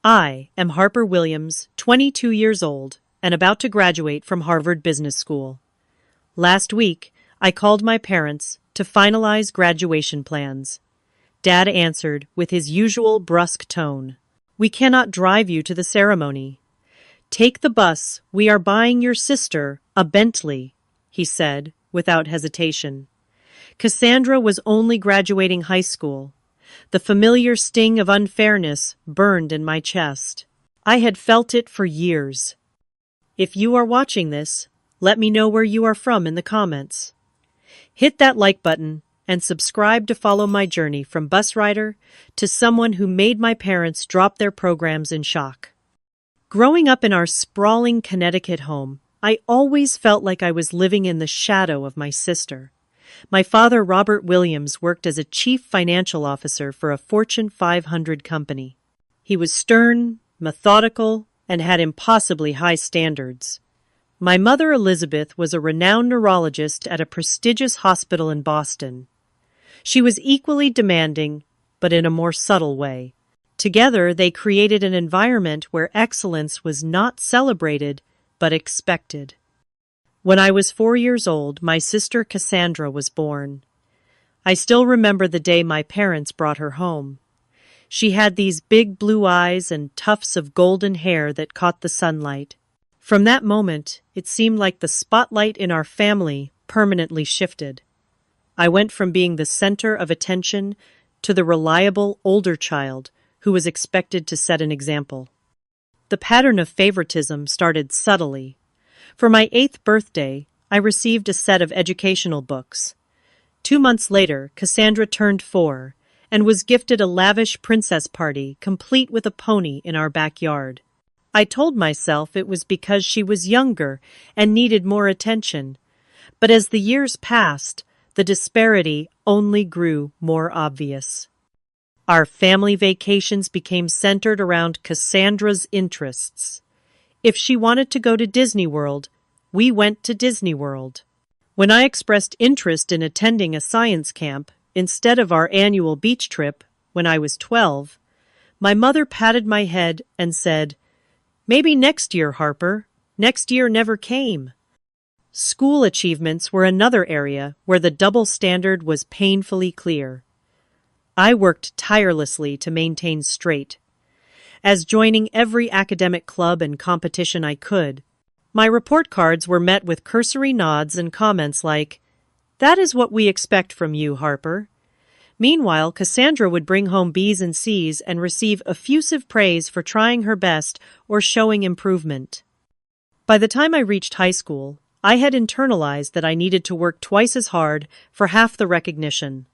I am Harper Williams, 22 years old, and about to graduate from Harvard Business School. Last week, I called my parents to finalize graduation plans. Dad answered with his usual brusque tone. "We cannot drive you to the ceremony. Take the bus, we are buying your sister a Bentley," he said, without hesitation. Cassandra was only graduating high school. The familiar sting of unfairness burned in my chest. I had felt it for years. If you are watching this, let me know where you are from in the comments. Hit that like button and subscribe to follow my journey from bus rider to someone who made my parents drop their programs in shock. Growing up in our sprawling Connecticut home, I always felt like I was living in the shadow of my sister. My father, Robert Williams, worked as a chief financial officer for a Fortune 500 company. He was stern, methodical, and had impossibly high standards. My mother, Elizabeth, was a renowned neurologist at a prestigious hospital in Boston. She was equally demanding, but in a more subtle way. Together, they created an environment where excellence was not celebrated, but expected. When I was 4 years old, my sister Cassandra was born. I still remember the day my parents brought her home. She had these big blue eyes and tufts of golden hair that caught the sunlight. From that moment, it seemed like the spotlight in our family permanently shifted. I went from being the center of attention to the reliable older child who was expected to set an example. The pattern of favoritism started subtly. For my 8th birthday, I received a set of educational books. 2 months later, Cassandra turned 4 and was gifted a lavish princess party complete with a pony in our backyard. I told myself it was because she was younger and needed more attention. But as the years passed, the disparity only grew more obvious. Our family vacations became centered around Cassandra's interests. If she wanted to go to Disney World, we went to Disney World. When I expressed interest in attending a science camp instead of our annual beach trip when I was 12, my mother patted my head and said, "Maybe next year, Harper. Next year never came." School achievements were another area where the double standard was painfully clear. I worked tirelessly to maintain straight. As joining every academic club and competition I could, my report cards were met with cursory nods and comments like, "That is what we expect from you, Harper." Meanwhile, Cassandra would bring home B's and C's and receive effusive praise for trying her best or showing improvement. By the time I reached high school, I had internalized that I needed to work twice as hard for half the recognition.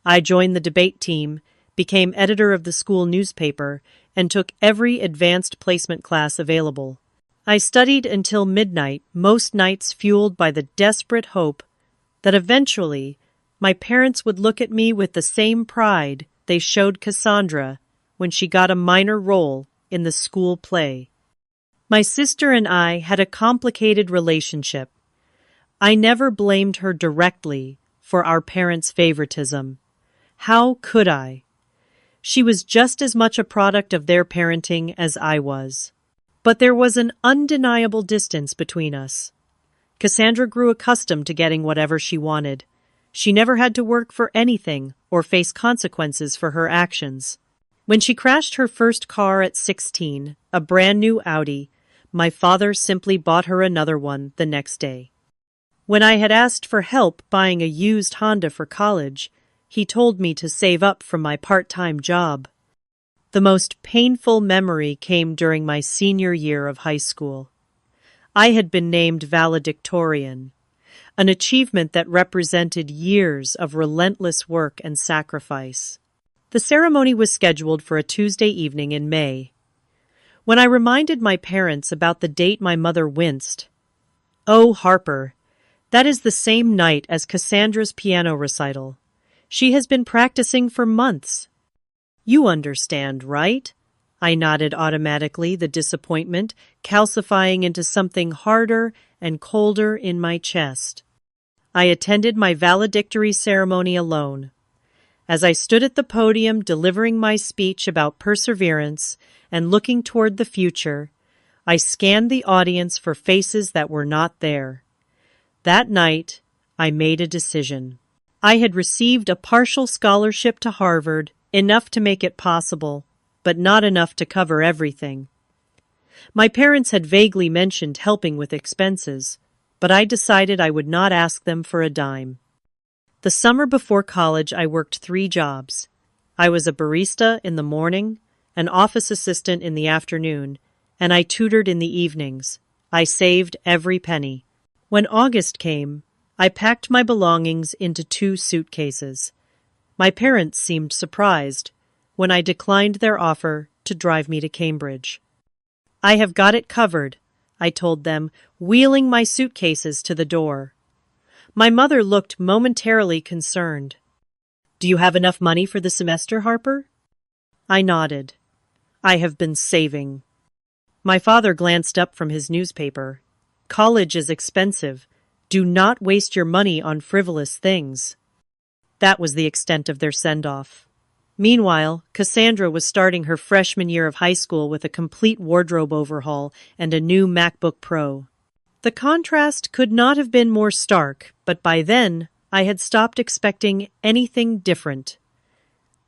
I joined the debate team, became editor of the school newspaper, and took every advanced placement class available. I studied until midnight, most nights fueled by the desperate hope that eventually my parents would look at me with the same pride they showed Cassandra when she got a minor role in the school play. My sister and I had a complicated relationship. I never blamed her directly for our parents' favoritism. How could I? She was just as much a product of their parenting as I was. But there was an undeniable distance between us. Cassandra grew accustomed to getting whatever she wanted. She never had to work for anything or face consequences for her actions. When she crashed her first car at 16, a brand new Audi, my father simply bought her another one the next day. When I had asked for help buying a used Honda for college, he told me to save up from my part-time job. The most painful memory came during my senior year of high school. I had been named valedictorian, an achievement that represented years of relentless work and sacrifice. The ceremony was scheduled for a Tuesday evening in May. When I reminded my parents about the date, my mother winced. "Oh, Harper, that is the same night as Cassandra's piano recital. She has been practicing for months." "You understand, right?" I nodded automatically, the disappointment calcifying into something harder and colder in my chest. I attended my valedictory ceremony alone. As I stood at the podium delivering my speech about perseverance and looking toward the future, I scanned the audience for faces that were not there. That night, I made a decision. I had received a partial scholarship to Harvard, enough to make it possible, but not enough to cover everything. My parents had vaguely mentioned helping with expenses, but I decided I would not ask them for a dime. The summer before college, I worked 3 jobs. I was a barista in the morning, an office assistant in the afternoon, and I tutored in the evenings. I saved every penny. When August came, I packed my belongings into 2 suitcases. My parents seemed surprised when I declined their offer to drive me to Cambridge. "I have got it covered," I told them, wheeling my suitcases to the door. My mother looked momentarily concerned. "Do you have enough money for the semester, Harper?" I nodded. "I have been saving." My father glanced up from his newspaper. "College is expensive. Do not waste your money on frivolous things." That was the extent of their send-off. Meanwhile, Cassandra was starting her freshman year of high school with a complete wardrobe overhaul and a new MacBook Pro. The contrast could not have been more stark, but by then, I had stopped expecting anything different.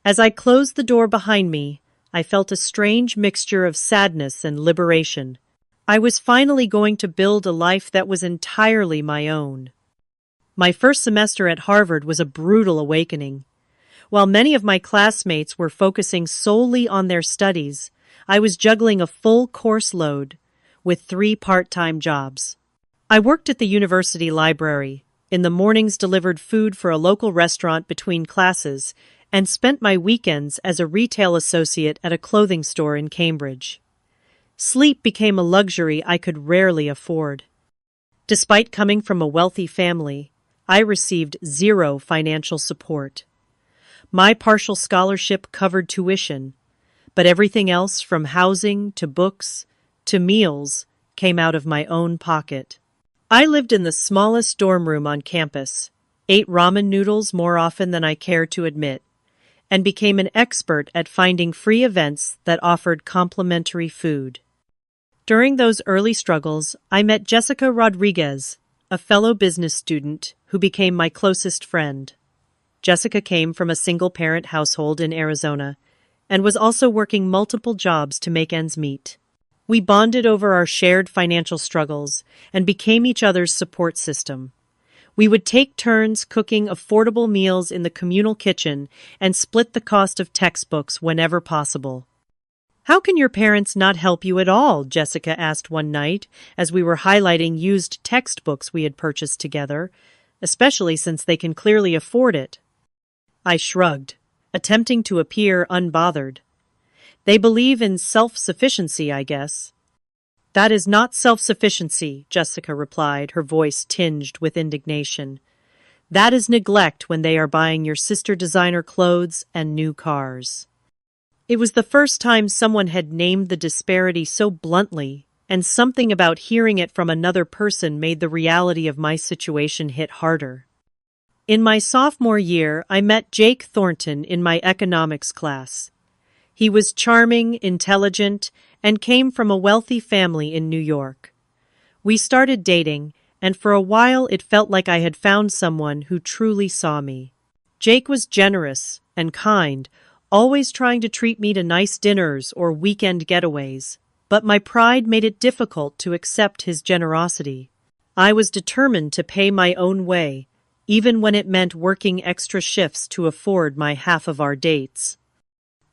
As I closed the door behind me, I felt a strange mixture of sadness and liberation. I was finally going to build a life that was entirely my own. My first semester at Harvard was a brutal awakening. While many of my classmates were focusing solely on their studies, I was juggling a full course load with 3 part-time jobs. I worked at the university library, in the mornings delivered food for a local restaurant between classes, and spent my weekends as a retail associate at a clothing store in Cambridge. Sleep became a luxury I could rarely afford. Despite coming from a wealthy family, I received 0 financial support. My partial scholarship covered tuition, but everything else from housing to books to meals came out of my own pocket. I lived in the smallest dorm room on campus, ate ramen noodles more often than I cared to admit, and became an expert at finding free events that offered complimentary food. During those early struggles, I met Jessica Rodriguez, a fellow business student who became my closest friend. Jessica came from a single-parent household in Arizona and was also working multiple jobs to make ends meet. We bonded over our shared financial struggles and became each other's support system. We would take turns cooking affordable meals in the communal kitchen and split the cost of textbooks whenever possible. "How can your parents not help you at all?" Jessica asked one night as we were highlighting used textbooks we had purchased together, especially since they can clearly afford it. I shrugged, attempting to appear unbothered. "They believe in self-sufficiency, I guess." "That is not self-sufficiency," Jessica replied, her voice tinged with indignation. "That is neglect when they are buying your sister designer clothes and new cars." It was the first time someone had named the disparity so bluntly, and something about hearing it from another person made the reality of my situation hit harder. In my sophomore year, I met Jake Thornton in my economics class. He was charming, intelligent, and came from a wealthy family in New York. We started dating, and for a while it felt like I had found someone who truly saw me. Jake was generous and kind, always trying to treat me to nice dinners or weekend getaways, but my pride made it difficult to accept his generosity. I was determined to pay my own way, even when it meant working extra shifts to afford my half of our dates.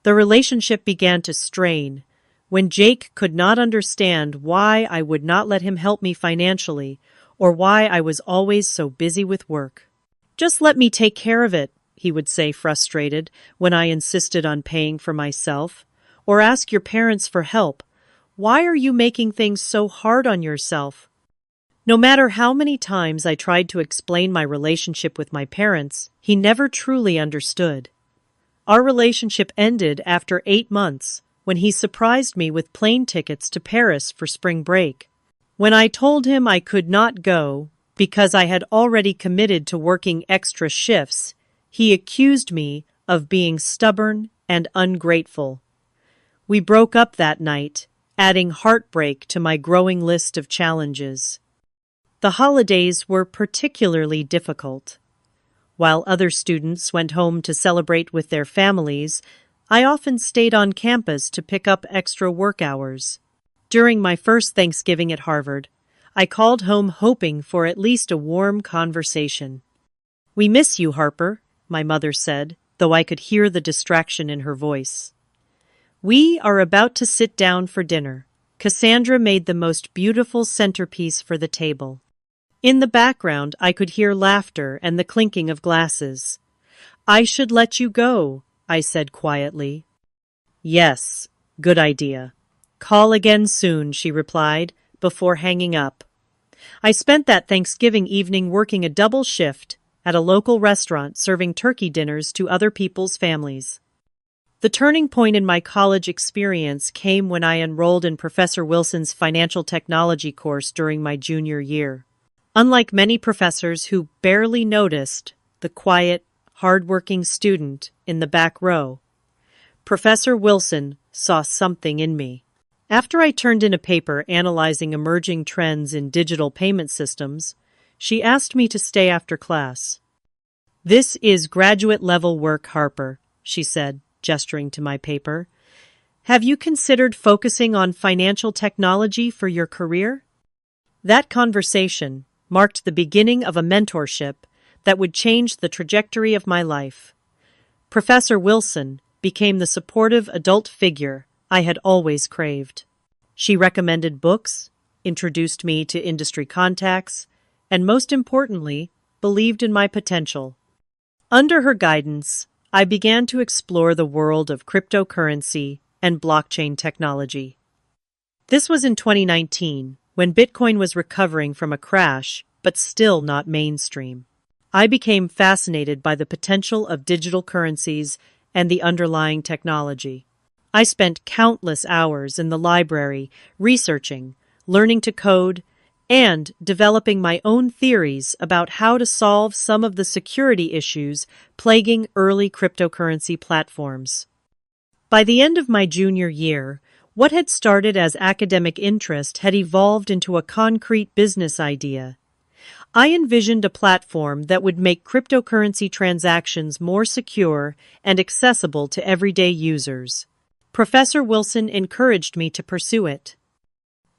The relationship began to strain when Jake could not understand why I would not let him help me financially or why I was always so busy with work. "Just let me take care of it," he would say, frustrated, when I insisted on paying for myself. "Or ask your parents for help. Why are you making things so hard on yourself?" No matter how many times I tried to explain my relationship with my parents, he never truly understood. Our relationship ended after 8 months, when he surprised me with plane tickets to Paris for spring break. When I told him I could not go because I had already committed to working extra shifts, he accused me of being stubborn and ungrateful. We broke up that night, adding heartbreak to my growing list of challenges. The holidays were particularly difficult. While other students went home to celebrate with their families, I often stayed on campus to pick up extra work hours. During my first Thanksgiving at Harvard, I called home hoping for at least a warm conversation. "We miss you, Harper," my mother said, though I could hear the distraction in her voice. "We are about to sit down for dinner." Cassandra made the most beautiful centerpiece for the table. In the background, I could hear laughter and the clinking of glasses. "I should let you go," I said quietly. "Yes, good idea. Call again soon," she replied, before hanging up. I spent that Thanksgiving evening working a double shift at a local restaurant serving turkey dinners to other people's families. The turning point in my college experience came when I enrolled in Professor Wilson's financial technology course during my junior year. Unlike many professors who barely noticed the quiet, hard-working student in the back row, Professor Wilson saw something in me. After I turned in a paper analyzing emerging trends in digital payment systems, she asked me to stay after class. "This is graduate-level work, Harper," she said, gesturing to my paper. "Have you considered focusing on financial technology for your career?" That conversation marked the beginning of a mentorship that would change the trajectory of my life. Professor Wilson became the supportive adult figure I had always craved. She recommended books, introduced me to industry contacts, and most importantly, believed in my potential. Under her guidance, I began to explore the world of cryptocurrency and blockchain technology. This was in 2019, when Bitcoin was recovering from a crash, but still not mainstream. I became fascinated by the potential of digital currencies and the underlying technology. I spent countless hours in the library researching, learning to code, and developing my own theories about how to solve some of the security issues plaguing early cryptocurrency platforms. By the end of my junior year, what had started as academic interest had evolved into a concrete business idea. I envisioned a platform that would make cryptocurrency transactions more secure and accessible to everyday users. Professor Wilson encouraged me to pursue it.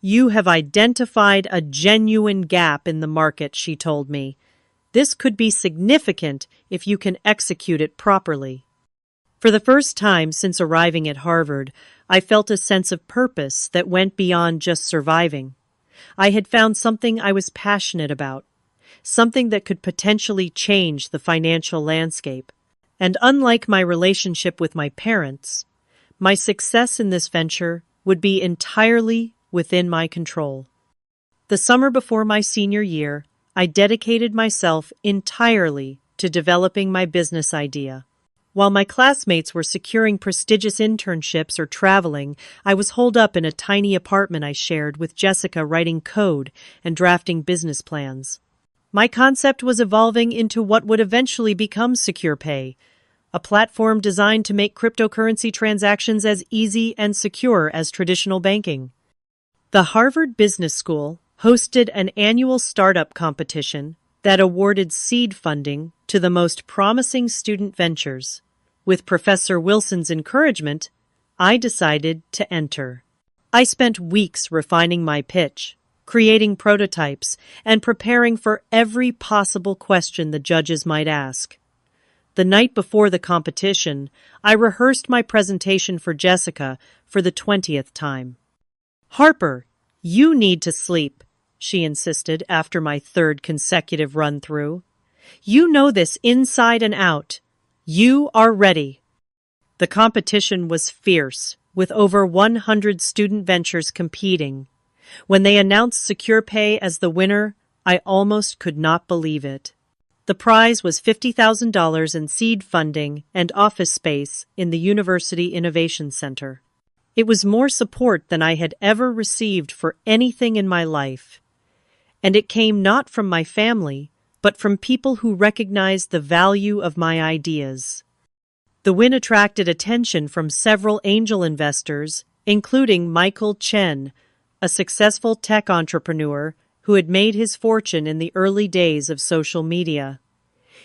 "You have identified a genuine gap in the market," she told me. "This could be significant if you can execute it properly." For the first time since arriving at Harvard, I felt a sense of purpose that went beyond just surviving. I had found something I was passionate about, something that could potentially change the financial landscape. And unlike my relationship with my parents, my success in this venture would be entirely within my control. The summer before my senior year, I dedicated myself entirely to developing my business idea. While my classmates were securing prestigious internships or traveling, I was holed up in a tiny apartment I shared with Jessica, writing code and drafting business plans. My concept was evolving into what would eventually become Secure Pay, a platform designed to make cryptocurrency transactions as easy and secure as traditional banking. The Harvard Business School hosted an annual startup competition that awarded seed funding to the most promising student ventures. With Professor Wilson's encouragement, I decided to enter. I spent weeks refining my pitch, creating prototypes, and preparing for every possible question the judges might ask. The night before the competition, I rehearsed my presentation for Jessica for the 20th time. "Harper, you need to sleep," she insisted after my third consecutive run-through. "You know this inside and out. You are ready." The competition was fierce, with over 100 student ventures competing. When they announced Secure Pay as the winner, I almost could not believe it. The prize was $50,000 in seed funding and office space in the University Innovation Center. It was more support than I had ever received for anything in my life. And it came not from my family, but from people who recognized the value of my ideas. The win attracted attention from several angel investors, including Michael Chen, a successful tech entrepreneur who had made his fortune in the early days of social media.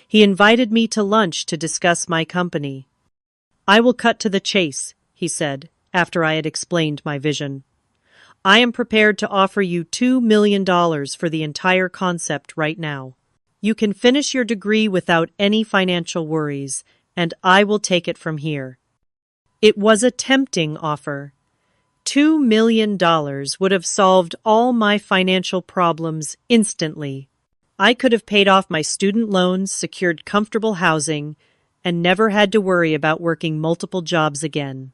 He invited me to lunch to discuss my company. "I will cut to the chase," he said, after I had explained my vision. "I am prepared to offer you $2 million for the entire concept right now. You can finish your degree without any financial worries, and I will take it from here." It was a tempting offer. $2 million would have solved all my financial problems instantly. I could have paid off my student loans, secured comfortable housing, and never had to worry about working multiple jobs again.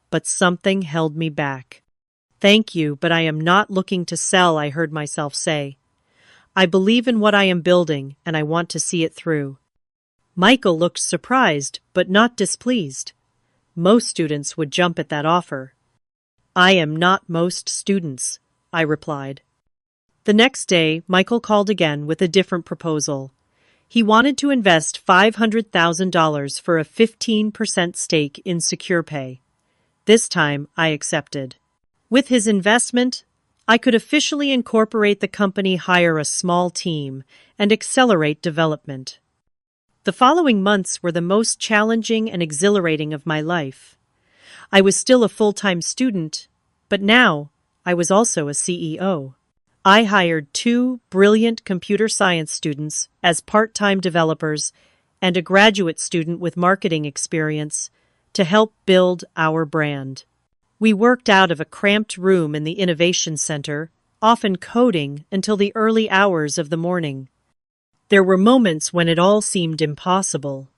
But something held me back. "Thank you, but I am not looking to sell," I heard myself say. "I believe in what I am building, and I want to see it through." Michael looked surprised, but not displeased. Most students would jump at that offer. "I am not most students," I replied. The next day, Michael called again with a different proposal. He wanted to invest $500,000 for a 15% stake in SecurePay. This time, I accepted. With his investment, I could officially incorporate the company, hire a small team, and accelerate development. The following months were the most challenging and exhilarating of my life. I was still a full-time student, but now I was also a CEO. I hired 2 brilliant computer science students as part-time developers and a graduate student with marketing experience to help build our brand. We worked out of a cramped room in the Innovation Center, often coding until the early hours of the morning. There were moments when it all seemed impossible.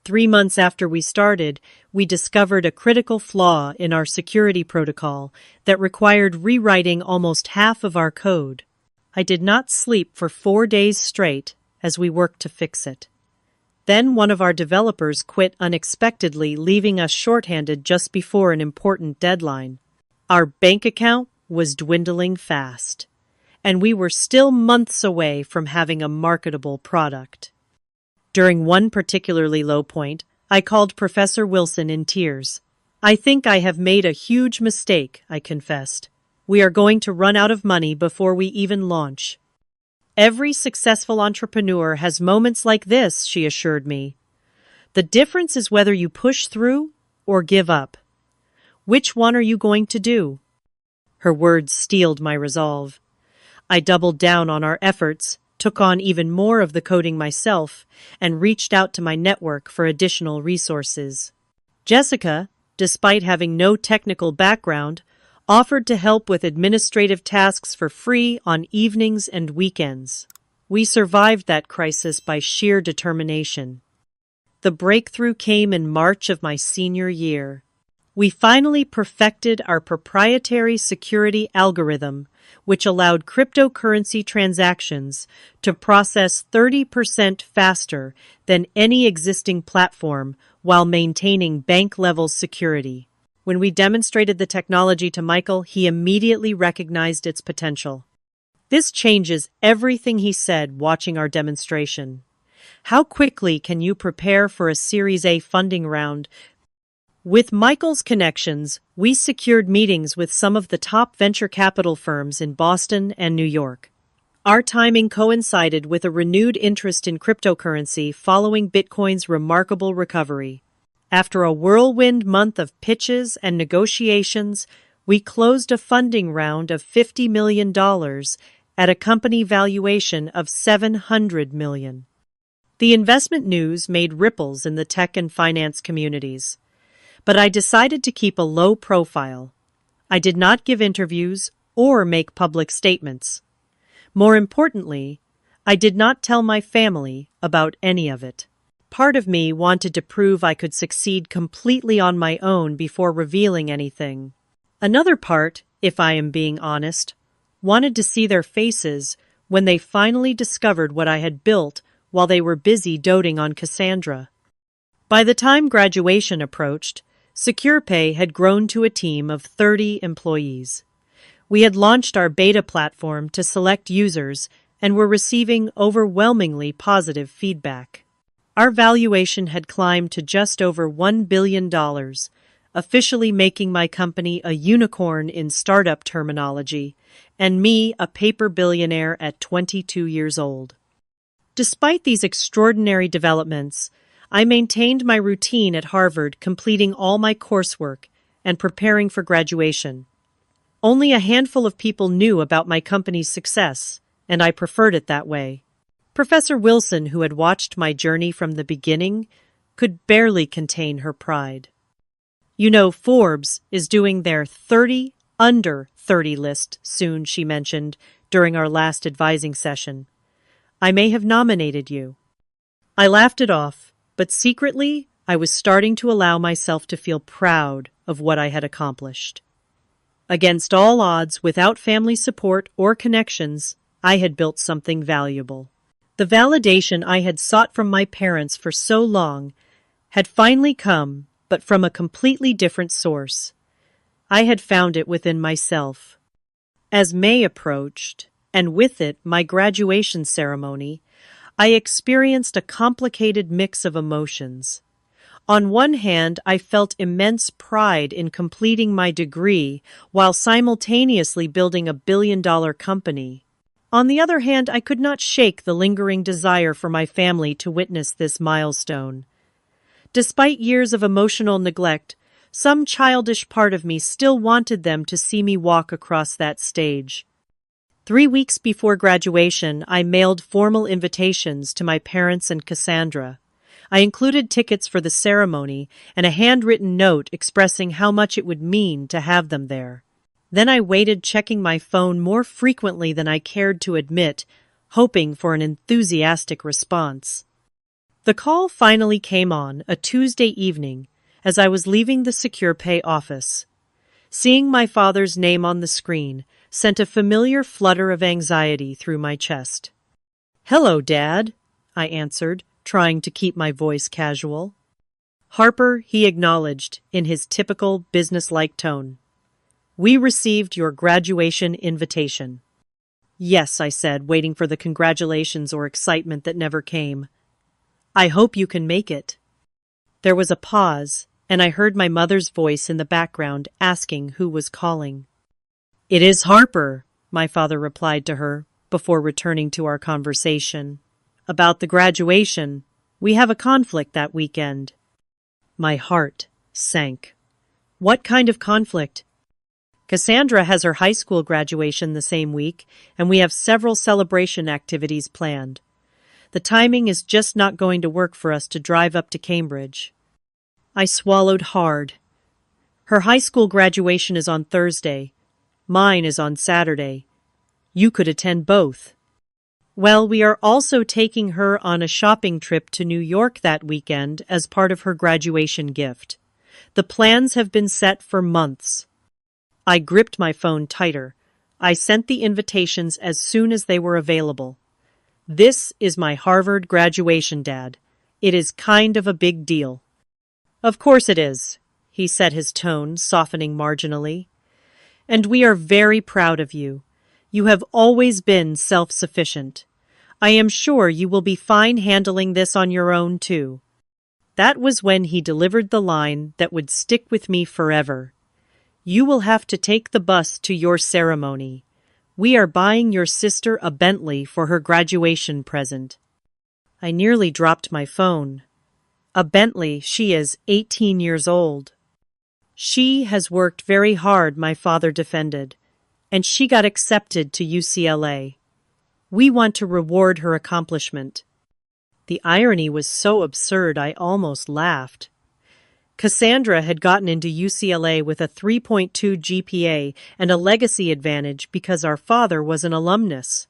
3 months after we started, we discovered a critical flaw in our security protocol that required rewriting almost half of our code. I did not sleep for 4 days straight as we worked to fix it. Then one of our developers quit unexpectedly, leaving us shorthanded just before an important deadline. Our bank account was dwindling fast, and we were still months away from having a marketable product. During one particularly low point, I called Professor Wilson in tears. "I think I have made a huge mistake," I confessed. "We are going to run out of money before we even launch." "Every successful entrepreneur has moments like this," she assured me. "The difference is whether you push through or give up. Which one are you going to do?" Her words steeled my resolve. I doubled down on our efforts, took on even more of the coding myself, and reached out to my network for additional resources. Jessica, despite having no technical background, offered to help with administrative tasks for free on evenings and weekends. We survived that crisis by sheer determination. The breakthrough came in March of my senior year. We finally perfected our proprietary security algorithm, which allowed cryptocurrency transactions to process 30% faster than any existing platform while maintaining bank-level security. When we demonstrated the technology to Michael, he immediately recognized its potential. This changes everything he said watching our demonstration. "How quickly can you prepare for a Series A funding round?" With Michael's connections, we secured meetings with some of the top venture capital firms in Boston and New York. Our timing coincided with a renewed interest in cryptocurrency following Bitcoin's remarkable recovery. After a whirlwind month of pitches and negotiations, we closed a funding round of $50 million at a company valuation of $700 million. The investment news made ripples in the tech and finance communities. But I decided to keep a low profile. I did not give interviews or make public statements. More importantly, I did not tell my family about any of it. Part of me wanted to prove I could succeed completely on my own before revealing anything. Another part, if I am being honest, wanted to see their faces when they finally discovered what I had built while they were busy doting on Cassandra. By the time graduation approached, SecurePay had grown to a team of 30 employees. We had launched our beta platform to select users and were receiving overwhelmingly positive feedback. Our valuation had climbed to just over $1 billion, officially making my company a unicorn in startup terminology, and me a paper billionaire at 22 years old. Despite these extraordinary developments, I maintained my routine at Harvard, completing all my coursework and preparing for graduation. Only a handful of people knew about my company's success, and I preferred it that way. Professor Wilson, who had watched my journey from the beginning, could barely contain her pride. You know, Forbes is doing their 30 under 30 list soon, she mentioned during our last advising session. I may have nominated you. I laughed it off, but secretly I was starting to allow myself to feel proud of what I had accomplished. Against all odds, without family support or connections, I had built something valuable. The validation I had sought from my parents for so long had finally come, but from a completely different source. I had found it within myself. As May approached, and with it my graduation ceremony, I experienced a complicated mix of emotions. On one hand, I felt immense pride in completing my degree while simultaneously building a billion-dollar company. On the other hand, I could not shake the lingering desire for my family to witness this milestone. Despite years of emotional neglect, some childish part of me still wanted them to see me walk across that stage. 3 weeks before graduation, I mailed formal invitations to my parents and Cassandra. I included tickets for the ceremony and a handwritten note expressing how much it would mean to have them there. Then I waited, checking my phone more frequently than I cared to admit, hoping for an enthusiastic response. The call finally came on a Tuesday evening as I was leaving the Secure Pay office. Seeing my father's name on the screen sent a familiar flutter of anxiety through my chest. "Hello, Dad," I answered, trying to keep my voice casual. "Harper," he acknowledged in his typical businesslike tone. "We received your graduation invitation." "Yes," I said, waiting for the congratulations or excitement that never came. "I hope you can make it." There was a pause, and I heard my mother's voice in the background asking who was calling. "It is Harper," my father replied to her before returning to our conversation. "About the graduation, we have a conflict that weekend." My heart sank. "What kind of conflict?" "Cassandra has her high school graduation the same week, and we have several celebration activities planned. The timing is just not going to work for us to drive up to Cambridge." I swallowed hard. "Her high school graduation is on Thursday. Mine is on Saturday. You could attend both." "Well, we are also taking her on a shopping trip to New York that weekend as part of her graduation gift. The plans have been set for months." I gripped my phone tighter. I sent the invitations as soon as they were available. "This is my Harvard graduation, Dad. It is kind of a big deal." "Of course it is," he said, his tone softening marginally. "And we are very proud of you. You have always been self-sufficient. I am sure you will be fine handling this on your own, too." That was when he delivered the line that would stick with me forever. "You will have to take the bus to your ceremony. We are buying your sister a Bentley for her graduation present." I nearly dropped my phone. A Bentley, she is 18 years old. "She has worked very hard," my father defended, "and she got accepted to UCLA. We want to reward her accomplishment." The irony was so absurd I almost laughed. Cassandra had gotten into UCLA with a 3.2 GPA and a legacy advantage because our father was an alumnus.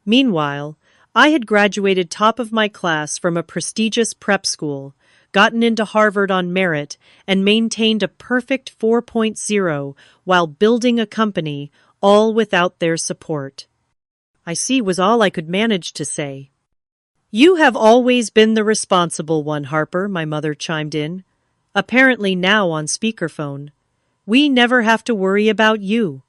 Meanwhile, I had graduated top of my class from a prestigious prep school, gotten into Harvard on merit, and maintained a perfect 4.0 while building a company, all without their support. "I see," was all I could manage to say. "You have always been the responsible one, Harper," my mother chimed in, apparently now on speakerphone. "We never have to worry about you."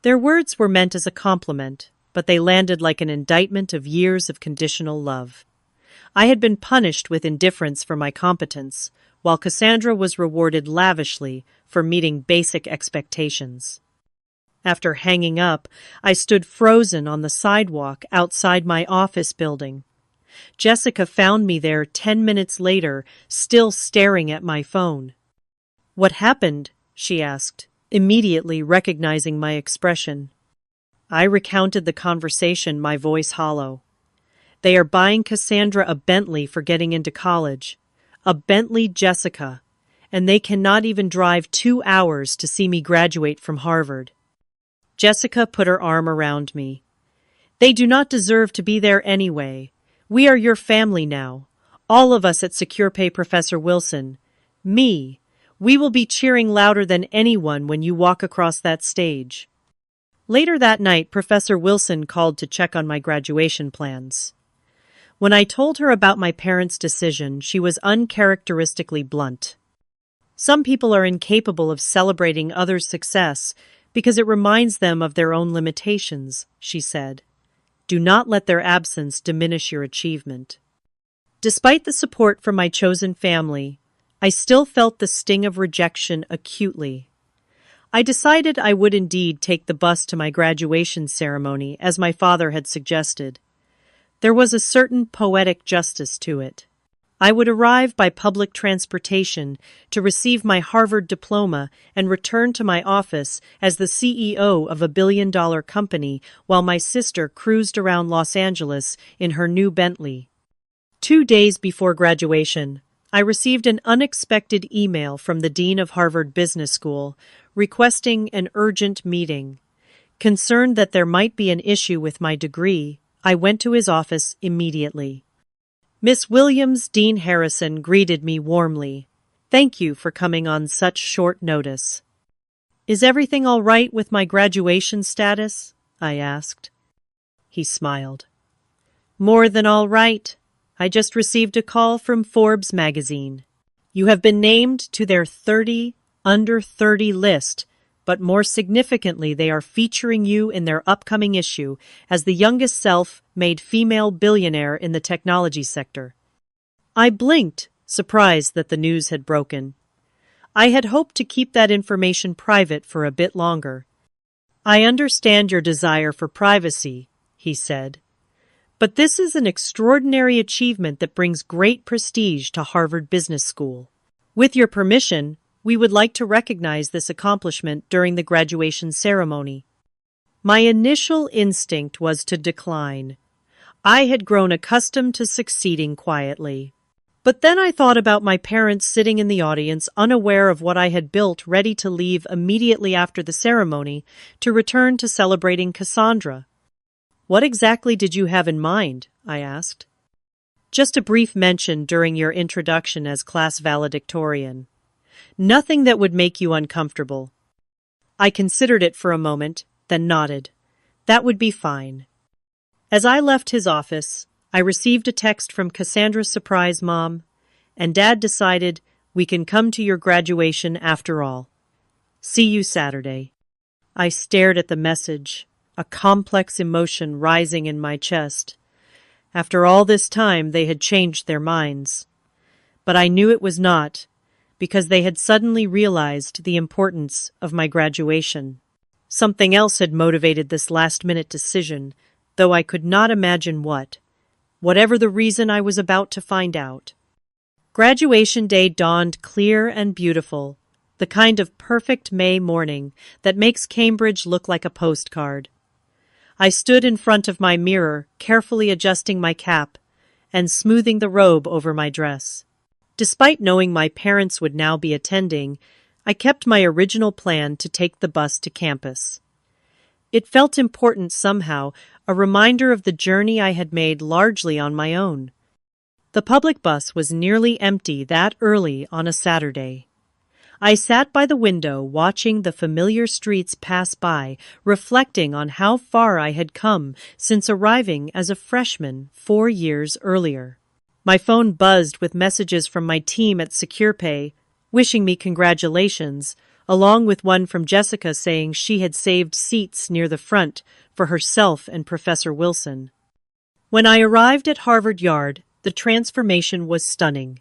Their words were meant as a compliment, but they landed like an indictment of years of conditional love. I had been punished with indifference for my competence, while Cassandra was rewarded lavishly for meeting basic expectations. After hanging up, I stood frozen on the sidewalk outside my office building. Jessica found me there 10 minutes later, still staring at my phone. "What happened?" she asked, immediately recognizing my expression. I recounted the conversation, my voice hollow. "They are buying Cassandra a Bentley for getting into college. A Bentley, Jessica. And they cannot even drive 2 hours to see me graduate from Harvard." Jessica put her arm around me. "They do not deserve to be there anyway. We are your family now. All of us at SecurePay, Professor Wilson. Me. We will be cheering louder than anyone when you walk across that stage." Later that night, Professor Wilson called to check on my graduation plans. When I told her about my parents' decision, she was uncharacteristically blunt. "Some people are incapable of celebrating others' success because it reminds them of their own limitations," she said. "Do not let their absence diminish your achievement." Despite the support from my chosen family, I still felt the sting of rejection acutely. I decided I would indeed take the bus to my graduation ceremony, as my father had suggested. There was a certain poetic justice to it. I would arrive by public transportation to receive my Harvard diploma and return to my office as the CEO of a billion-dollar company while my sister cruised around Los Angeles in her new Bentley. 2 days before graduation, I received an unexpected email from the dean of Harvard Business School requesting an urgent meeting. Concerned that there might be an issue with my degree, I went to his office immediately. Miss Williams, Dean Harrison greeted me warmly. "Thank you for coming on such short notice." "Is everything all right with my graduation status?" I asked. He smiled. "More than all right. I just received a call from Forbes magazine. You have been named to their 30 under 30 list, but more significantly, they are featuring you in their upcoming issue as the youngest self-made female billionaire in the technology sector." I blinked, surprised that the news had broken. I had hoped to keep that information private for a bit longer. "I understand your desire for privacy," he said, "but this is an extraordinary achievement that brings great prestige to Harvard Business School. With your permission, we would like to recognize this accomplishment during the graduation ceremony." My initial instinct was to decline. I had grown accustomed to succeeding quietly. But then I thought about my parents sitting in the audience, unaware of what I had built, ready to leave immediately after the ceremony to return to celebrating Cassandra. "What exactly did you have in mind?" I asked. "Just a brief mention during your introduction as class valedictorian. Nothing that would make you uncomfortable." I considered it for a moment, then nodded. That would be fine. As I left his office, I received a text from Cassandra's surprise mom, and Dad decided we can come to your graduation after all. See you Saturday. I stared at the message, a complex emotion rising in my chest. After all this time, they had changed their minds. But I knew it was not, because they had suddenly realized the importance of my graduation. Something else had motivated this last-minute decision, though I could not imagine what. Whatever the reason, I was about to find out. Graduation day dawned clear and beautiful, the kind of perfect May morning that makes Cambridge look like a postcard. I stood in front of my mirror, carefully adjusting my cap and smoothing the robe over my dress. Despite knowing my parents would now be attending, I kept my original plan to take the bus to campus. It felt important somehow, a reminder of the journey I had made largely on my own. The public bus was nearly empty that early on a Saturday. I sat by the window watching the familiar streets pass by, reflecting on how far I had come since arriving as a freshman 4 years earlier. My phone buzzed with messages from my team at SecurePay, wishing me congratulations, along with one from Jessica saying she had saved seats near the front for herself and Professor Wilson. When I arrived at Harvard Yard, The transformation was stunning.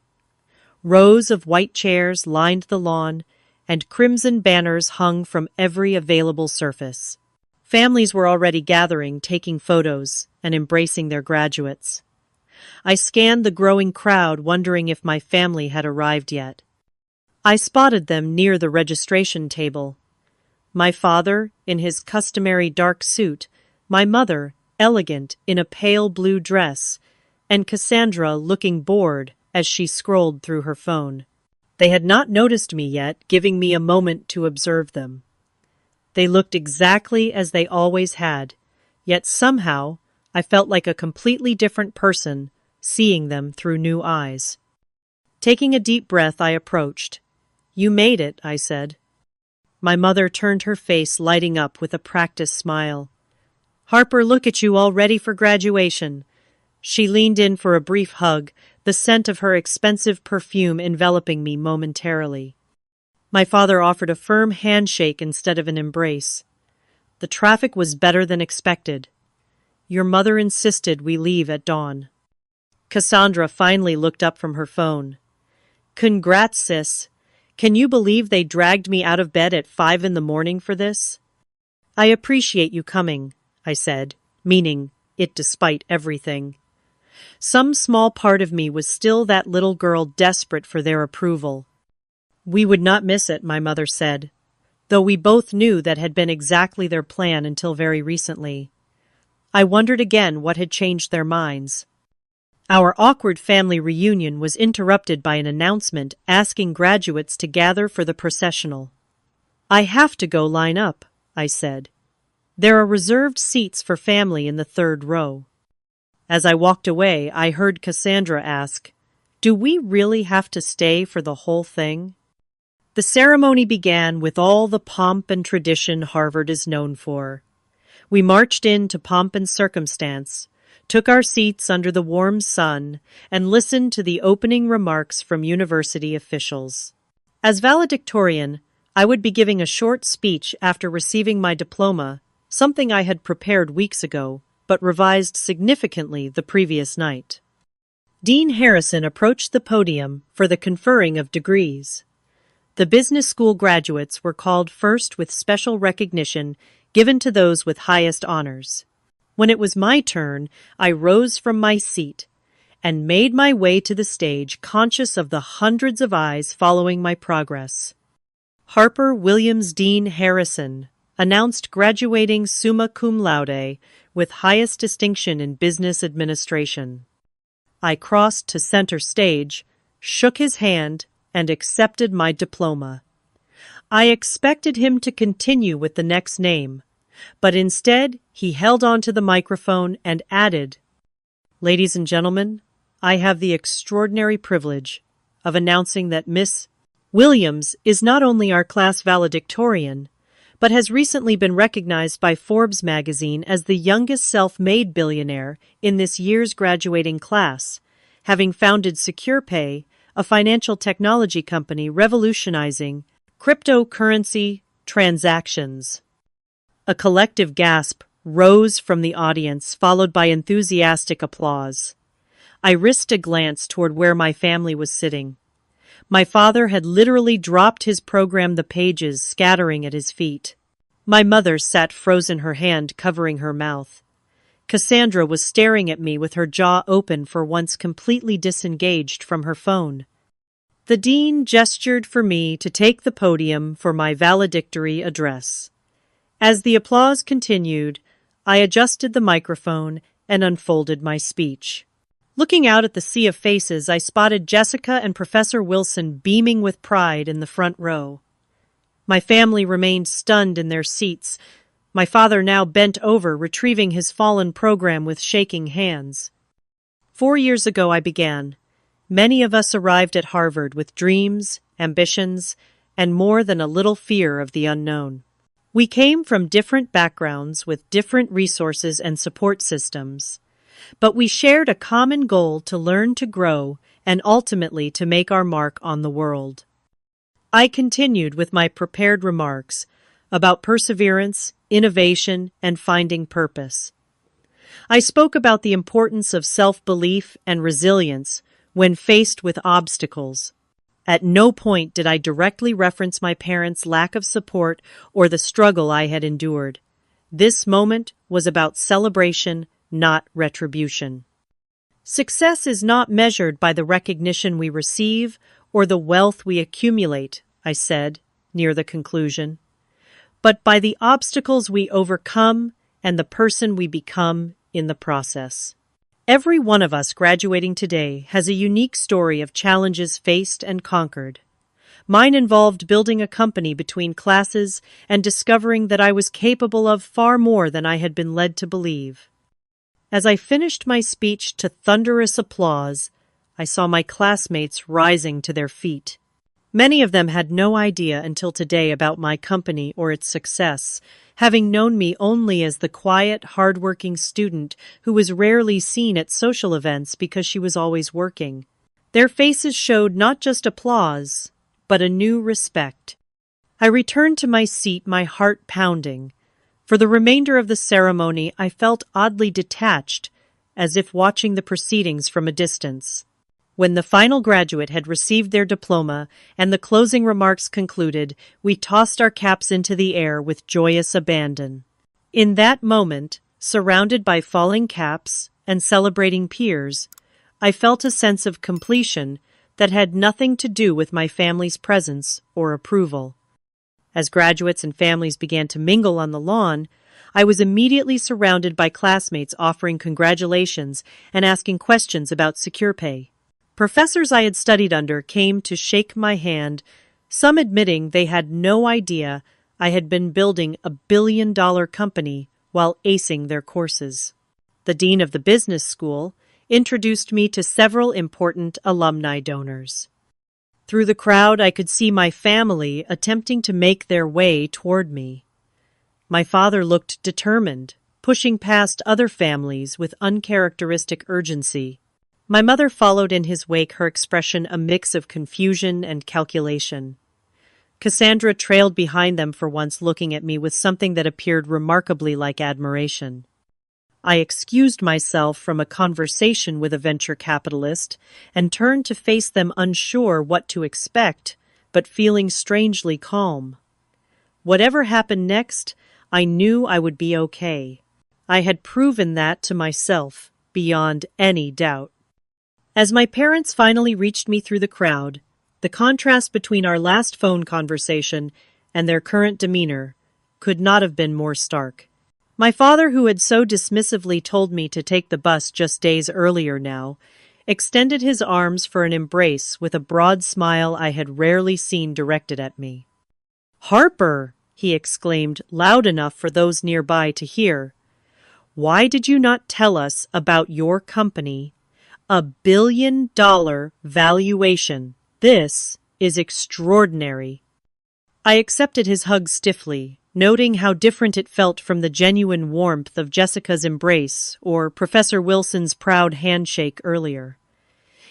Rows of white chairs lined the lawn, and crimson banners hung from every available surface. Families were already gathering, taking photos, and embracing their graduates. I scanned the growing crowd, wondering if my family had arrived yet. I spotted them near the registration table. My father, in his customary dark suit, my mother, elegant in a pale blue dress, and Cassandra looking bored as she scrolled through her phone. They had not noticed me yet, giving me a moment to observe them. They looked exactly as they always had, yet somehow I felt like a completely different person, seeing them through new eyes. Taking a deep breath, I approached. "You made it," I said. My mother turned her face, lighting up with a practiced smile. "Harper, look at you, all ready for graduation." She leaned in for a brief hug, the scent of her expensive perfume enveloping me momentarily. My father offered a firm handshake instead of an embrace. The traffic was better than expected. "Your mother insisted we leave at dawn." Cassandra finally looked up from her phone. "Congrats, sis. Can you believe they dragged me out of bed at 5 in the morning for this?" "I appreciate you coming," I said, meaning it despite everything. Some small part of me was still that little girl desperate for their approval. "We would not miss it," my mother said, though we both knew that had been exactly their plan until very recently. I wondered again what had changed their minds. Our awkward family reunion was interrupted by an announcement asking graduates to gather for the processional. "I have to go line up," I said. "There are reserved seats for family in the third row." As I walked away, I heard Cassandra ask, "Do we really have to stay for the whole thing?" The ceremony began with all the pomp and tradition Harvard is known for. We marched into pomp and circumstance, took our seats under the warm sun, and listened to the opening remarks from university officials. As valedictorian, I would be giving a short speech after receiving my diploma, something I had prepared weeks ago, but revised significantly the previous night. Dean Harrison approached the podium for the conferring of degrees. The business school graduates were called first with special recognition given to those with highest honors. When it was my turn, I rose from my seat and made my way to the stage, conscious of the hundreds of eyes following my progress. Harper Williams Dean Harrison announced graduating summa cum laude with highest distinction in business administration. I crossed to center stage, shook his hand, and accepted my diploma. I expected him to continue with the next name, but instead he held onto the microphone and added, "Ladies and gentlemen, I have the extraordinary privilege of announcing that Miss Williams is not only our class valedictorian, but has recently been recognized by Forbes magazine as the youngest self-made billionaire in this year's graduating class, having founded SecurePay, a financial technology company revolutionizing cryptocurrency transactions." A collective gasp rose from the audience, followed by enthusiastic applause. I risked a glance toward where my family was sitting. My father had literally dropped his program, the pages scattering at his feet. My mother sat frozen, her hand covering her mouth. Cassandra was staring at me with her jaw open, for once completely disengaged from her phone. The dean gestured for me to take the podium for my valedictory address. As the applause continued, I adjusted the microphone and unfolded my speech. Looking out at the sea of faces, I spotted Jessica and Professor Wilson beaming with pride in the front row. My family remained stunned in their seats, my father now bent over, retrieving his fallen program with shaking hands. 4 years ago I began. Many of us arrived at Harvard with dreams, ambitions, and more than a little fear of the unknown. We came from different backgrounds with different resources and support systems, but we shared a common goal to learn, to grow, and ultimately to make our mark on the world. I continued with my prepared remarks about perseverance, innovation, and finding purpose. I spoke about the importance of self-belief and resilience when faced with obstacles. At no point did I directly reference my parents' lack of support or the struggle I had endured. This moment was about celebration, not retribution. Success is not measured by the recognition we receive or the wealth we accumulate, I said, near the conclusion, but by the obstacles we overcome and the person we become in the process. Every one of us graduating today has a unique story of challenges faced and conquered. Mine involved building a company between classes and discovering that I was capable of far more than I had been led to believe. As I finished my speech to thunderous applause, I saw my classmates rising to their feet. Many of them had no idea until today about my company or its success, having known me only as the quiet, hard-working student who was rarely seen at social events because she was always working. Their faces showed not just applause, but a new respect. I returned to my seat, my heart pounding. For the remainder of the ceremony, I felt oddly detached, as if watching the proceedings from a distance. When the final graduate had received their diploma and the closing remarks concluded, we tossed our caps into the air with joyous abandon. In that moment, surrounded by falling caps and celebrating peers, I felt a sense of completion that had nothing to do with my family's presence or approval. As graduates and families began to mingle on the lawn, I was immediately surrounded by classmates offering congratulations and asking questions about secure pay. Professors I had studied under came to shake my hand, some admitting they had no idea I had been building a billion-dollar company while acing their courses. The dean of the business school introduced me to several important alumni donors. Through the crowd, I could see my family attempting to make their way toward me. My father looked determined, pushing past other families with uncharacteristic urgency. My mother followed in his wake, her expression a mix of confusion and calculation. Cassandra trailed behind them for once, looking at me with something that appeared remarkably like admiration. I excused myself from a conversation with a venture capitalist and turned to face them, unsure what to expect, but feeling strangely calm. Whatever happened next, I knew I would be okay. I had proven that to myself, beyond any doubt. As my parents finally reached me through the crowd, the contrast between our last phone conversation and their current demeanor could not have been more stark. My father, who had so dismissively told me to take the bus just days earlier now, extended his arms for an embrace with a broad smile I had rarely seen directed at me. "Harper!" he exclaimed, loud enough for those nearby to hear. "Why did you not tell us about your company? $1 billion valuation. This is extraordinary." I accepted his hug stiffly, noting how different it felt from the genuine warmth of Jessica's embrace or Professor Wilson's proud handshake earlier.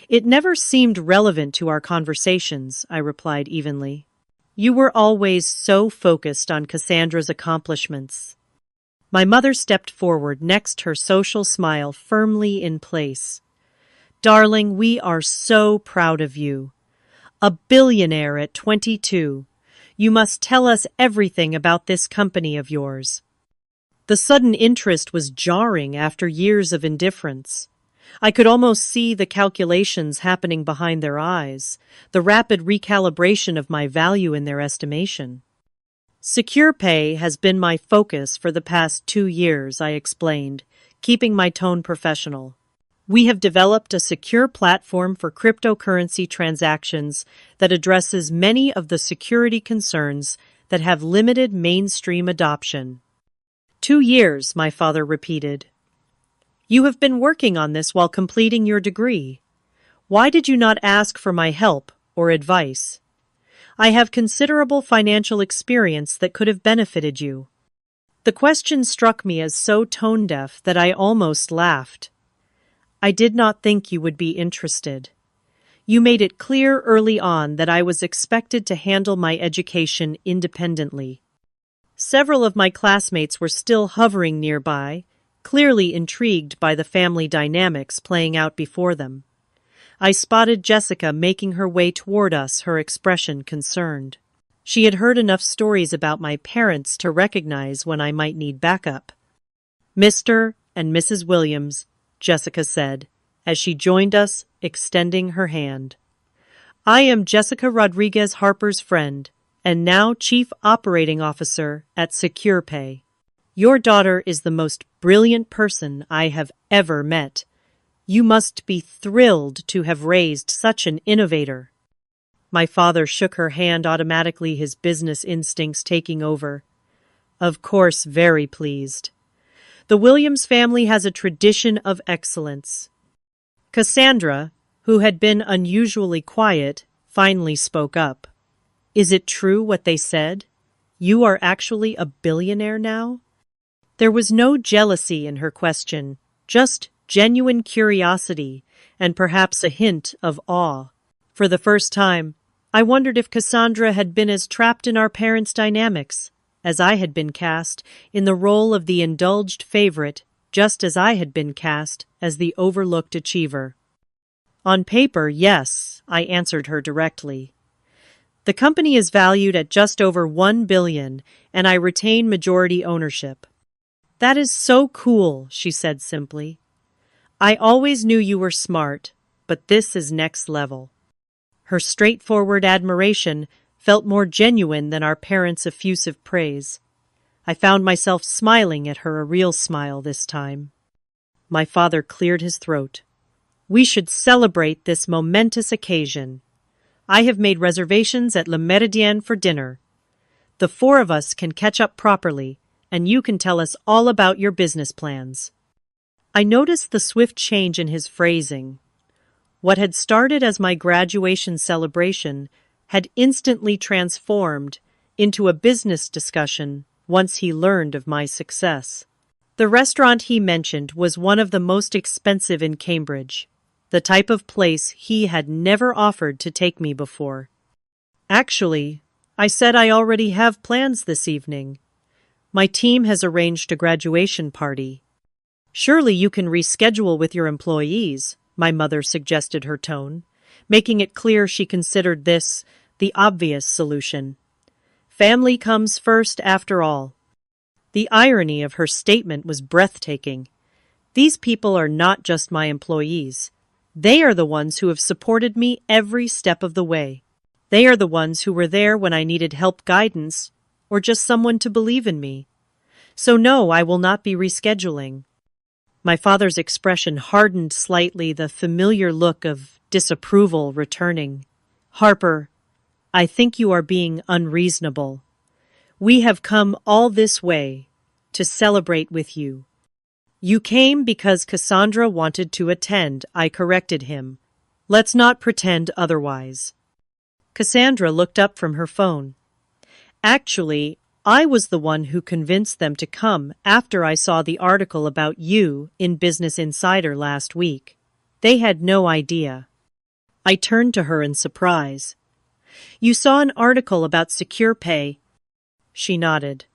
"It never seemed relevant to our conversations," I replied evenly. "You were always so focused on Cassandra's accomplishments." My mother stepped forward, next, her social smile firmly in place. "Darling, we are so proud of you. A billionaire at 22. You must tell us everything about this company of yours." The sudden interest was jarring after years of indifference. I could almost see the calculations happening behind their eyes, the rapid recalibration of my value in their estimation. "Secure pay has been my focus for the past 2 years," I explained, keeping my tone professional. "We have developed a secure platform for cryptocurrency transactions that addresses many of the security concerns that have limited mainstream adoption." 2 years, my father repeated. "You have been working on this while completing your degree. Why did you not ask for my help or advice? I have considerable financial experience that could have benefited you." The question struck me as so tone-deaf that I almost laughed. "I did not think you would be interested. You made it clear early on that I was expected to handle my education independently." Several of my classmates were still hovering nearby, clearly intrigued by the family dynamics playing out before them. I spotted Jessica making her way toward us, her expression concerned. She had heard enough stories about my parents to recognize when I might need backup. "Mr. and Mrs. Williams," Jessica said, as she joined us, extending her hand. "I am Jessica Rodriguez Harper's friend, and now Chief Operating Officer at SecurePay. Your daughter is the most brilliant person I have ever met. You must be thrilled to have raised such an innovator." My father shook her hand automatically, his business instincts taking over. "Of course, very pleased. The Williams family has a tradition of excellence." Cassandra, who had been unusually quiet, finally spoke up. "Is it true what they said? You are actually a billionaire now?" There was no jealousy in her question, just genuine curiosity and perhaps a hint of awe. For the first time, I wondered if Cassandra had been as trapped in our parents' dynamics as I had been cast in the role of the indulged favorite, just as I had been cast as the overlooked achiever. "On paper, yes," I answered her directly. "The company is valued at just over $1 billion, and I retain majority ownership." "That is so cool," she said simply. "I always knew you were smart, but this is next level." Her straightforward admiration felt more genuine than our parents' effusive praise. I found myself smiling at her, a real smile this time. My father cleared his throat. "We should celebrate this momentous occasion. I have made reservations at Le Méridien for dinner. The four of us can catch up properly, and you can tell us all about your business plans." I noticed the swift change in his phrasing. What had started as my graduation celebration had instantly transformed into a business discussion once he learned of my success. The restaurant he mentioned was one of the most expensive in Cambridge, the type of place he had never offered to take me before. "Actually," I said, "I already have plans this evening. My team has arranged a graduation party." "Surely you can reschedule with your employees," my mother suggested, her tone, making it clear she considered this the obvious solution. Family comes first, after all. The irony of her statement was breathtaking. These people are not just my employees. They are the ones who have supported me every step of the way. They are the ones who were there when I needed help, guidance, or just someone to believe in me. So no, I will not be rescheduling. My father's expression hardened slightly, the familiar look of disapproval returning. "Harper, I think you are being unreasonable. We have come all this way to celebrate with you." "You came because Cassandra wanted to attend," I corrected him. "Let's not pretend otherwise." Cassandra looked up from her phone. "Actually, I was the one who convinced them to come after I saw the article about you in Business Insider last week. They had no idea." I turned to her in surprise. "You saw an article about SecurePay?" She nodded.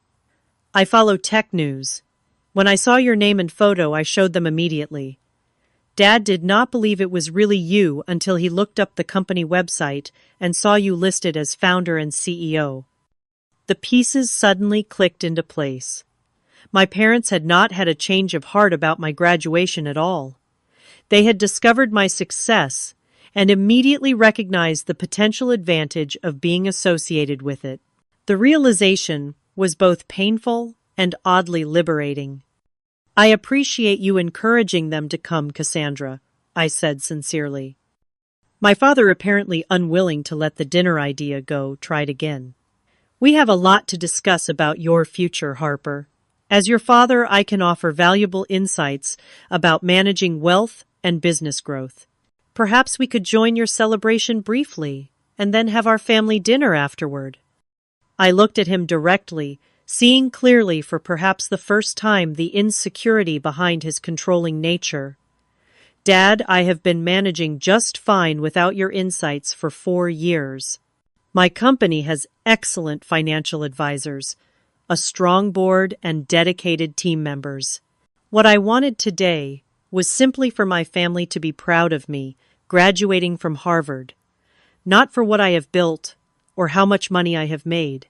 "I follow tech news. When I saw your name and photo, I showed them immediately. Dad did not believe it was really you until he looked up the company website and saw you listed as founder and CEO. The pieces suddenly clicked into place. My parents had not had a change of heart about my graduation at all. They had discovered my success and immediately recognized the potential advantage of being associated with it. The realization was both painful and oddly liberating. "I appreciate you encouraging them to come, Cassandra," I said sincerely. My father, apparently unwilling to let the dinner idea go, tried again. "We have a lot to discuss about your future, Harper. As your father, I can offer valuable insights about managing wealth and business growth. Perhaps we could join your celebration briefly and then have our family dinner afterward." I looked at him directly, seeing clearly for perhaps the first time the insecurity behind his controlling nature. "Dad, I have been managing just fine without your insights for 4 years. My company has excellent financial advisors, a strong board, and dedicated team members. What I wanted today was simply for my family to be proud of me, graduating from Harvard, not for what I have built or how much money I have made,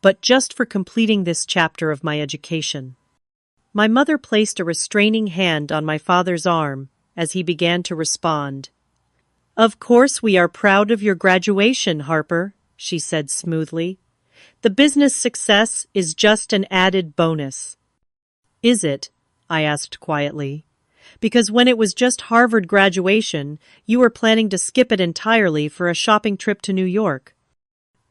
but just for completing this chapter of my education. My mother placed a restraining hand on my father's arm as he began to respond. "Of course we are proud of your graduation, Harper," she said smoothly. "The business success is just an added bonus." "Is it?" I asked quietly. "Because when it was just Harvard graduation, you were planning to skip it entirely for a shopping trip to New York."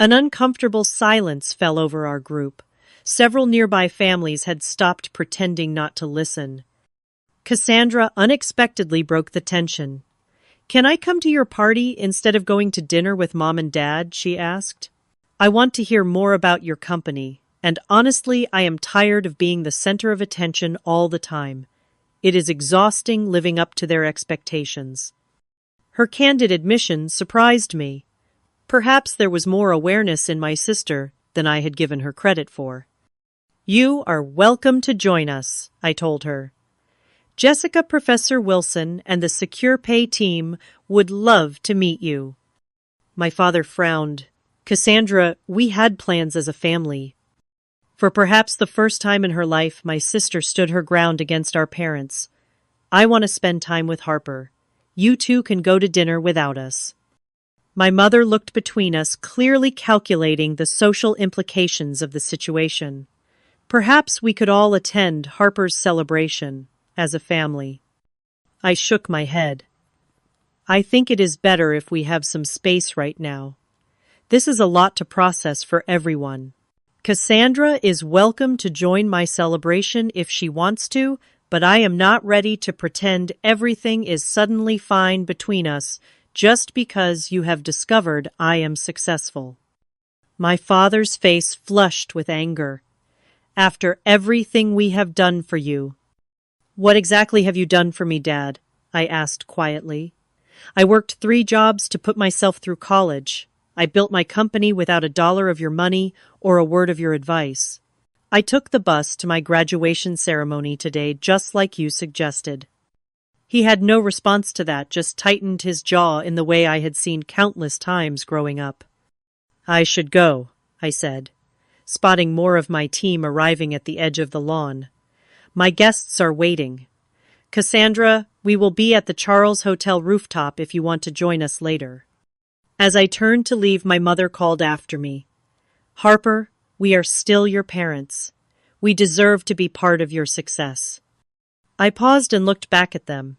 An uncomfortable silence fell over our group. Several nearby families had stopped pretending not to listen. Cassandra unexpectedly broke the tension. "Can I come to your party instead of going to dinner with Mom and Dad?" she asked. "I want to hear more about your company, and honestly, I am tired of being the center of attention all the time. It is exhausting living up to their expectations." Her candid admission surprised me. Perhaps there was more awareness in my sister than I had given her credit for. "You are welcome to join us," I told her. "Jessica, Professor Wilson, and the Secure Pay team would love to meet you." My father frowned. "Cassandra, we had plans as a family." For perhaps the first time in her life, my sister stood her ground against our parents. "I want to spend time with Harper. You two can go to dinner without us." My mother looked between us, clearly calculating the social implications of the situation. Perhaps we could all attend Harper's celebration as a family. I shook my head. "I think it is better if we have some space right now. This is a lot to process for everyone. Cassandra is welcome to join my celebration if she wants to, but I am not ready to pretend everything is suddenly fine between us just because you have discovered I am successful." My father's face flushed with anger. "After everything we have done for you." "What exactly have you done for me, Dad?" I asked quietly. "I worked 3 jobs to put myself through college. I built my company without a dollar of your money or a word of your advice. I took the bus to my graduation ceremony today just like you suggested." He had no response to that, just tightened his jaw in the way I had seen countless times growing up. "I should go," I said, spotting more of my team arriving at the edge of the lawn. "My guests are waiting. Cassandra, we will be at the Charles Hotel rooftop if you want to join us later." As I turned to leave, my mother called after me. "Harper, we are still your parents. We deserve to be part of your success." I paused and looked back at them.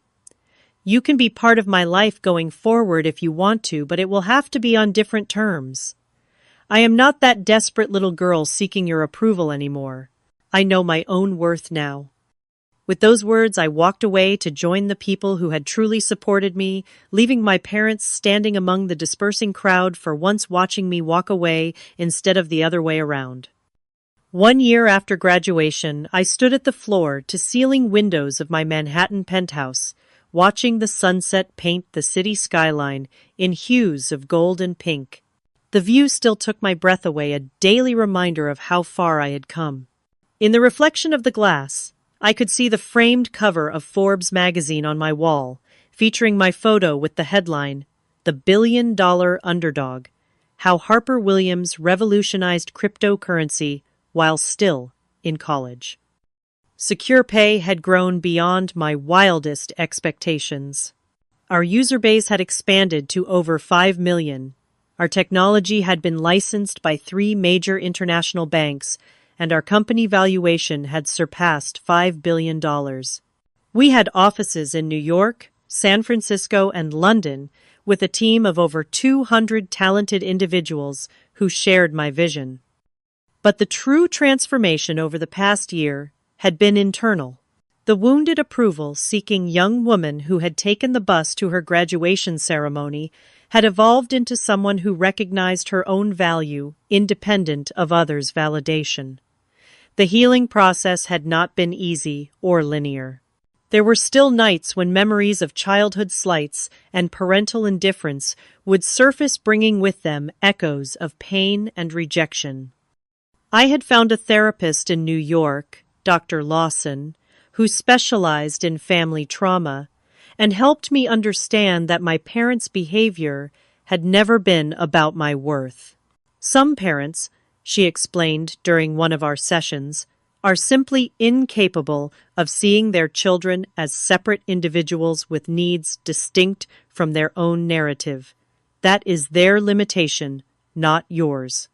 "You can be part of my life going forward if you want to, but it will have to be on different terms. I am not that desperate little girl seeking your approval anymore. I know my own worth now." With those words, I walked away to join the people who had truly supported me, leaving my parents standing among the dispersing crowd for once watching me walk away instead of the other way around. 1 year after graduation, I stood at the floor-to-ceiling windows of my Manhattan penthouse, watching the sunset paint the city skyline in hues of gold and pink. The view still took my breath away, a daily reminder of how far I had come. In the reflection of the glass, I could see the framed cover of Forbes magazine on my wall, featuring my photo with the headline, "The Billion-Dollar Underdog: How Harper Williams Revolutionized Cryptocurrency While Still in College." Secure Pay had grown beyond my wildest expectations. Our user base had expanded to over 5 million. Our technology had been licensed by 3 major international banks, and our company valuation had surpassed $5 billion. We had offices in New York, San Francisco, and London, with a team of over 200 talented individuals who shared my vision. But the true transformation over the past year had been internal. The wounded approval-seeking young woman who had taken the bus to her graduation ceremony had evolved into someone who recognized her own value, independent of others' validation. The healing process had not been easy or linear. There were still nights when memories of childhood slights and parental indifference would surface, bringing with them echoes of pain and rejection. I had found a therapist in New York, Dr. Lawson, who specialized in family trauma and helped me understand that my parents' behavior had never been about my worth. Some parents, she explained during one of our sessions, are simply incapable of seeing their children as separate individuals with needs distinct from their own narrative. That is their limitation, not yours.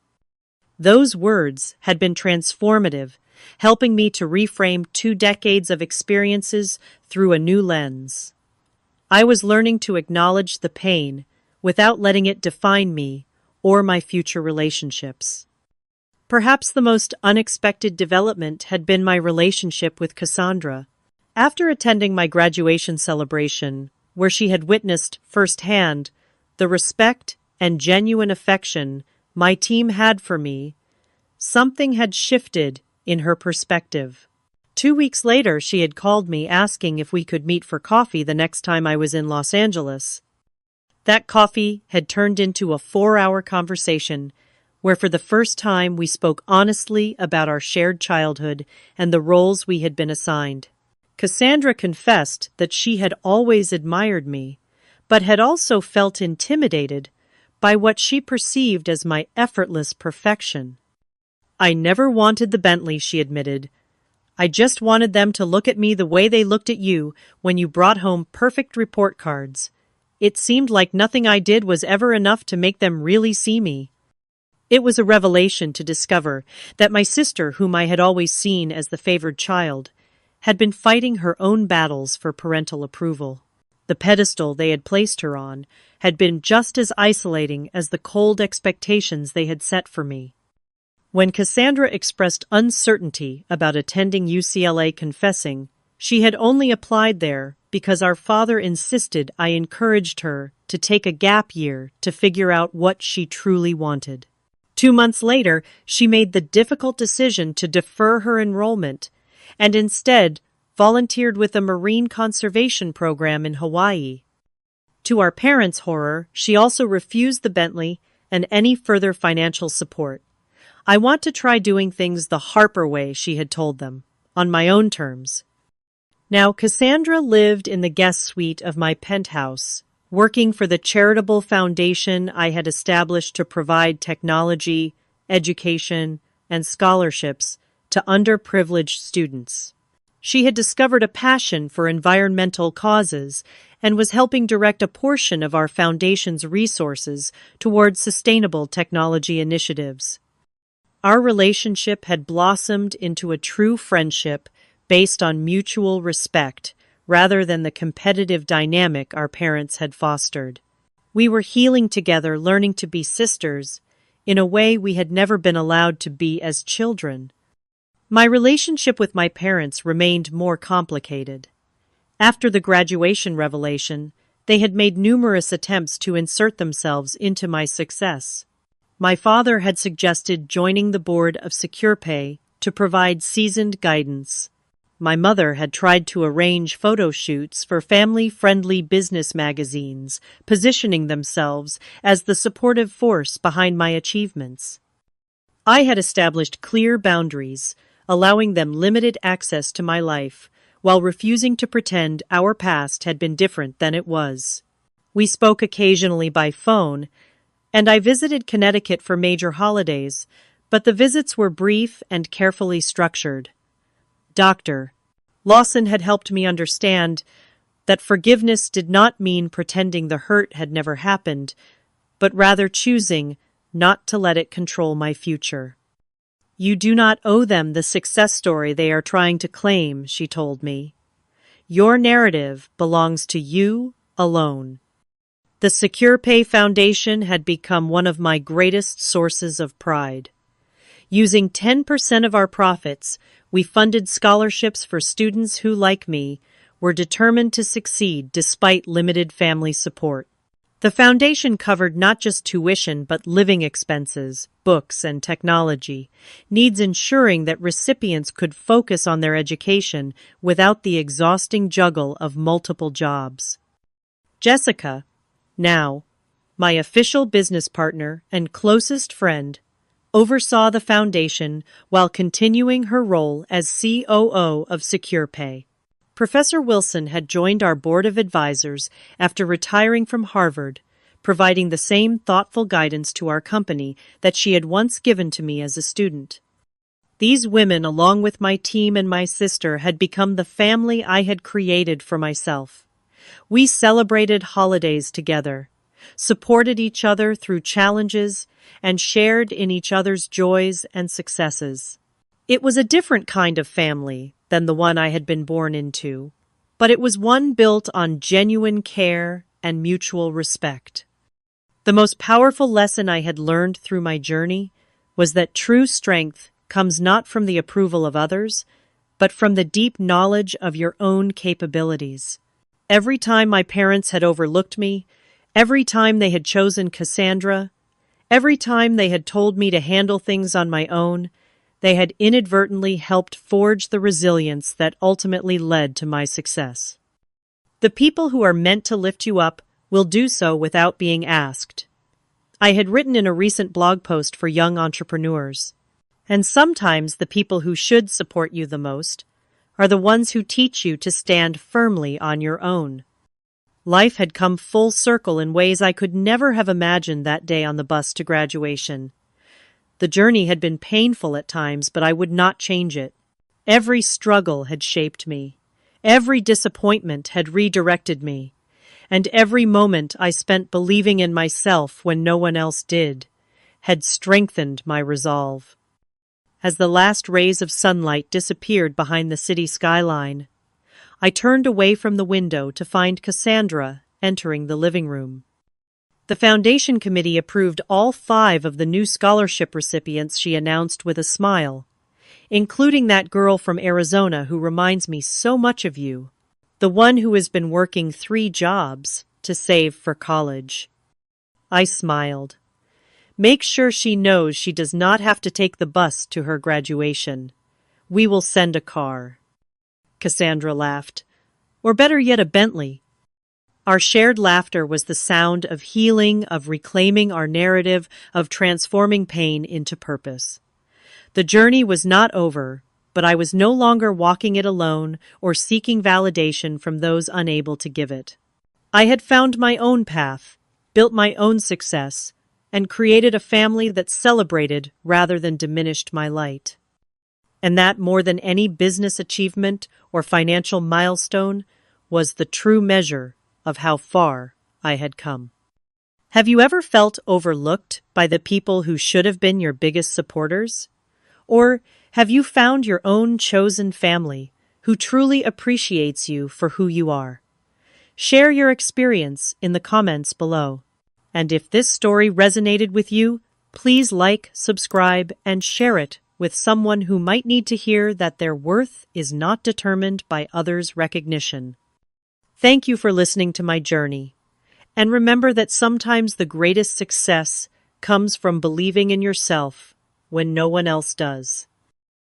Those words had been transformative, helping me to reframe 2 decades of experiences through a new lens. I was learning to acknowledge the pain without letting it define me or my future relationships. Perhaps the most unexpected development had been my relationship with Cassandra. After attending my graduation celebration, where she had witnessed firsthand the respect and genuine affection my team had for me, something had shifted in her perspective. 2 weeks later, she had called me asking if we could meet for coffee the next time I was in Los Angeles. That coffee had turned into a 4-hour conversation where for the first time we spoke honestly about our shared childhood and the roles we had been assigned. Cassandra confessed that she had always admired me, but had also felt intimidated by what she perceived as my effortless perfection. "I never wanted the Bentley," she admitted. "I just wanted them to look at me the way they looked at you when you brought home perfect report cards. It seemed like nothing I did was ever enough to make them really see me." It was a revelation to discover that my sister, whom I had always seen as the favored child, had been fighting her own battles for parental approval. The pedestal they had placed her on had been just as isolating as the cold expectations they had set for me. When Cassandra expressed uncertainty about attending UCLA, confessing she had only applied there because our father insisted, I encouraged her to take a gap year to figure out what she truly wanted. 2 months later, she made the difficult decision to defer her enrollment and instead volunteered with a marine conservation program in Hawaii. To our parents' horror, she also refused the Bentley and any further financial support. "I want to try doing things the Harper way," she had told them, "on my own terms." Now, Cassandra lived in the guest suite of my penthouse, working for the charitable foundation I had established to provide technology, education, and scholarships to underprivileged students. She had discovered a passion for environmental causes and was helping direct a portion of our foundation's resources towards sustainable technology initiatives. Our relationship had blossomed into a true friendship based on mutual respect rather than the competitive dynamic our parents had fostered. We were healing together, learning to be sisters in a way we had never been allowed to be as children. My relationship with my parents remained more complicated. After the graduation revelation, they had made numerous attempts to insert themselves into my success. My father had suggested joining the board of SecurePay to provide seasoned guidance. My mother had tried to arrange photo shoots for family-friendly business magazines, positioning themselves as the supportive force behind my achievements. I had established clear boundaries, allowing them limited access to my life, while refusing to pretend our past had been different than it was. We spoke occasionally by phone, and I visited Connecticut for major holidays, but the visits were brief and carefully structured. Dr. Lawson had helped me understand that forgiveness did not mean pretending the hurt had never happened, but rather choosing not to let it control my future. "You do not owe them the success story they are trying to claim," she told me. "Your narrative belongs to you alone." The SecurePay Foundation had become one of my greatest sources of pride. Using 10% of our profits, we funded scholarships for students who, like me, were determined to succeed despite limited family support. The foundation covered not just tuition but living expenses, books, and technology, needs ensuring that recipients could focus on their education without the exhausting juggle of multiple jobs. Jessica, now my official business partner and closest friend, oversaw the foundation while continuing her role as COO of SecurePay. Professor Wilson had joined our board of advisors after retiring from Harvard, providing the same thoughtful guidance to our company that she had once given to me as a student. These women, along with my team and my sister, had become the family I had created for myself. We celebrated holidays together, supported each other through challenges, and shared in each other's joys and successes. It was a different kind of family than the one I had been born into, but it was one built on genuine care and mutual respect. The most powerful lesson I had learned through my journey was that true strength comes not from the approval of others, but from the deep knowledge of your own capabilities. Every time my parents had overlooked me, every time they had chosen Cassandra, every time they had told me to handle things on my own, they had inadvertently helped forge the resilience that ultimately led to my success. The people who are meant to lift you up will do so without being asked. I had written in a recent blog post for young entrepreneurs. And sometimes the people who should support you the most are the ones who teach you to stand firmly on your own. Life had come full circle in ways I could never have imagined that day on the bus to graduation. The journey had been painful at times, but I would not change it. Every struggle had shaped me. Every disappointment had redirected me. And every moment I spent believing in myself when no one else did had strengthened my resolve. As the last rays of sunlight disappeared behind the city skyline, I turned away from the window to find Cassandra entering the living room. The foundation committee approved all 5 of the new scholarship recipients she announced with a smile, including that girl from Arizona who reminds me so much of you, the one who has been working 3 jobs to save for college. I smiled. Make sure she knows she does not have to take the bus to her graduation. We will send a car. Cassandra laughed. Or better yet, a Bentley. Our shared laughter was the sound of healing, of reclaiming our narrative, of transforming pain into purpose. The journey was not over, but I was no longer walking it alone or seeking validation from those unable to give it. I had found my own path, built my own success, and created a family that celebrated rather than diminished my light. And that, more than any business achievement or financial milestone, was the true measure of how far I had come. Have you ever felt overlooked by the people who should have been your biggest supporters? Or have you found your own chosen family who truly appreciates you for who you are? Share your experience in the comments below. And if this story resonated with you, please like, subscribe, and share it with someone who might need to hear that their worth is not determined by others' recognition. Thank you for listening to my journey. And remember that sometimes the greatest success comes from believing in yourself when no one else does.